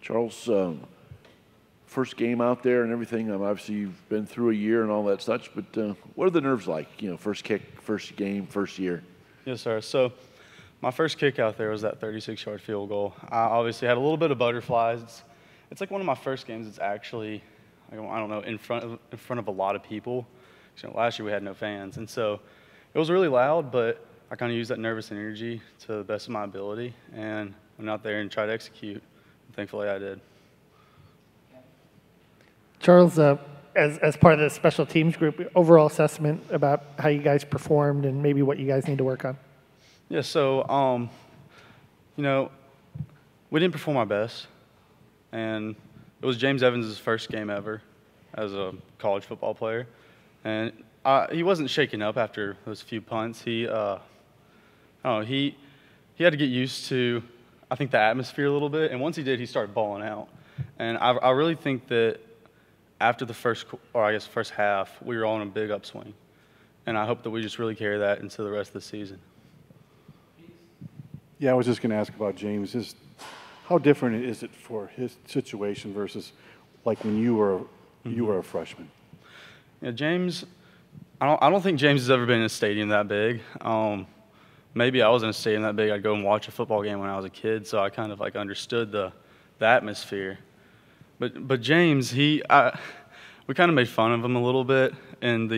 Charles, first game out there and everything. Obviously, you've been through a year and all that such, but what are the nerves like? You know, first kick, first game, first year. Yes, sir. So my first kick out there was that 36-yard field goal. I obviously had a little bit of butterflies. It's like one of my first games. It's actually, I don't know, in front of a lot of people. You know, last year we had no fans, and so it was really loud. But I kind of used that nervous energy to the best of my ability, and went out there and tried to execute. And thankfully, I did. Charles, as part of the special teams group, overall assessment about how you guys performed and maybe what you guys need to work on. Yeah, so, you know, we didn't perform our best, and it was James Evans' first game ever as a college football player, and he wasn't shaken up after those few punts. He had to get used to, I think, the atmosphere a little bit, and once he did, he started balling out. And I really think that after the first half, we were all in a big upswing, and I hope that we just really carry that into the rest of the season. Yeah, I was just going to ask about James. How different is it for his situation versus like when you were a freshman? Yeah, James, I don't think James has ever been in a stadium that big. Maybe I was in a stadium that big. I'd go and watch a football game when I was a kid, so I kind of like understood the atmosphere. But James, we kind of made fun of him a little bit in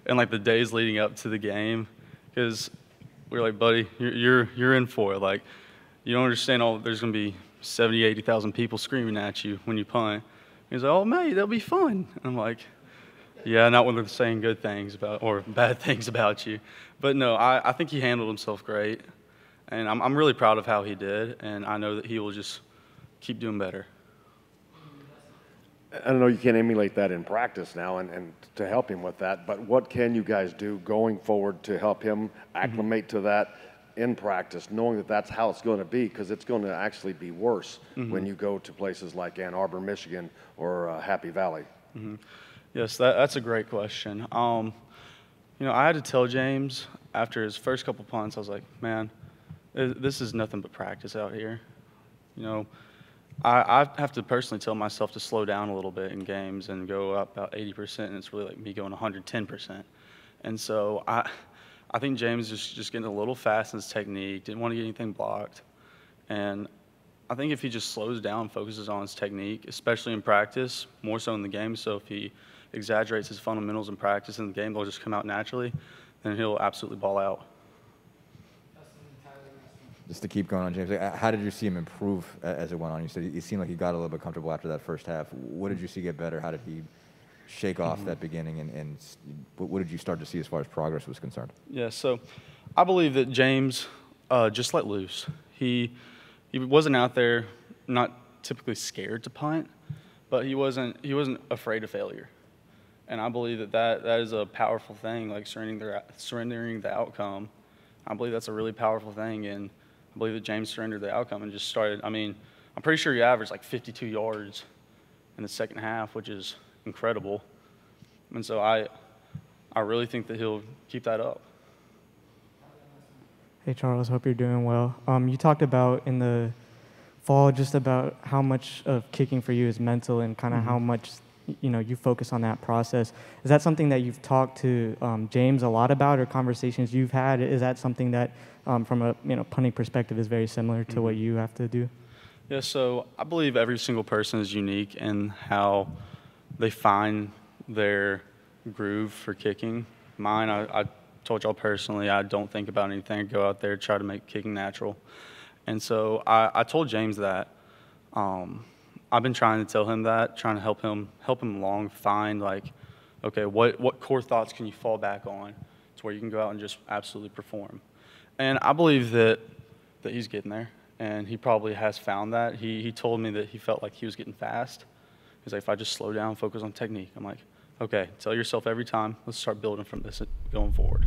like the days leading up to the game, because we were like, buddy, you're in for it. Like, you don't understand there's going to be 70,000, 80,000 people screaming at you when you punt. He's like, oh, mate, that'll be fun. And I'm like, yeah, not when they're saying good things about or bad things about you. But no, I think he handled himself great, and I'm really proud of how he did, and I know that he will just keep doing better. I don't know, you can't emulate that in practice now and to help him with that, but what can you guys do going forward to help him acclimate to that in practice, knowing that that's how it's going to be, because it's going to actually be worse when you go to places like Ann Arbor, Michigan, or Happy Valley? Yes, that's a great question. You know, I had to tell James after his first couple punts, I was like, man, this is nothing but practice out here. You know, I have to personally tell myself to slow down a little bit in games and go up about 80%, and it's really like me going 110%. And so I think James is just getting a little fast in his technique, didn't want to get anything blocked. And I think if he just slows down, focuses on his technique, especially in practice, more so in the game, so if he exaggerates his fundamentals in practice in the game, they'll just come out naturally, then he'll absolutely ball out. Just to keep going on, James, how did you see him improve as it went on? You said it seemed like he got a little bit comfortable after that first half. What did you see get better? How did he shake off that beginning, and what did you start to see as far as progress was concerned? Yeah, so I believe that James just let loose. He wasn't out there not typically scared to punt, but he wasn't afraid of failure. And I believe that is a powerful thing, like surrendering the outcome. I believe that's a really powerful thing, and I believe that James surrendered the outcome and just started. I mean, I'm pretty sure he averaged like 52 yards in the second half, which is incredible. And so I really think that he'll keep that up. Hey, Charles, hope you're doing well. You talked about in the fall just about how much of kicking for you is mental and kind of how much you focus on that process. Is that something that you've talked to James a lot about, or conversations you've had? Is that something that from a punting perspective is very similar to what you have to do? Yeah, so I believe every single person is unique in how they find their groove for kicking. Mine, I told y'all personally, I don't think about anything. I go out there, try to make kicking natural. And so I told James that. I've been trying to tell him that, trying to help him along, find like, okay, what core thoughts can you fall back on to where you can go out and just absolutely perform. And I believe that he's getting there, and he probably has found that. He told me that he felt like he was getting fast. He's like, if I just slow down, focus on technique. I'm like, okay, tell yourself every time, let's start building from this going forward.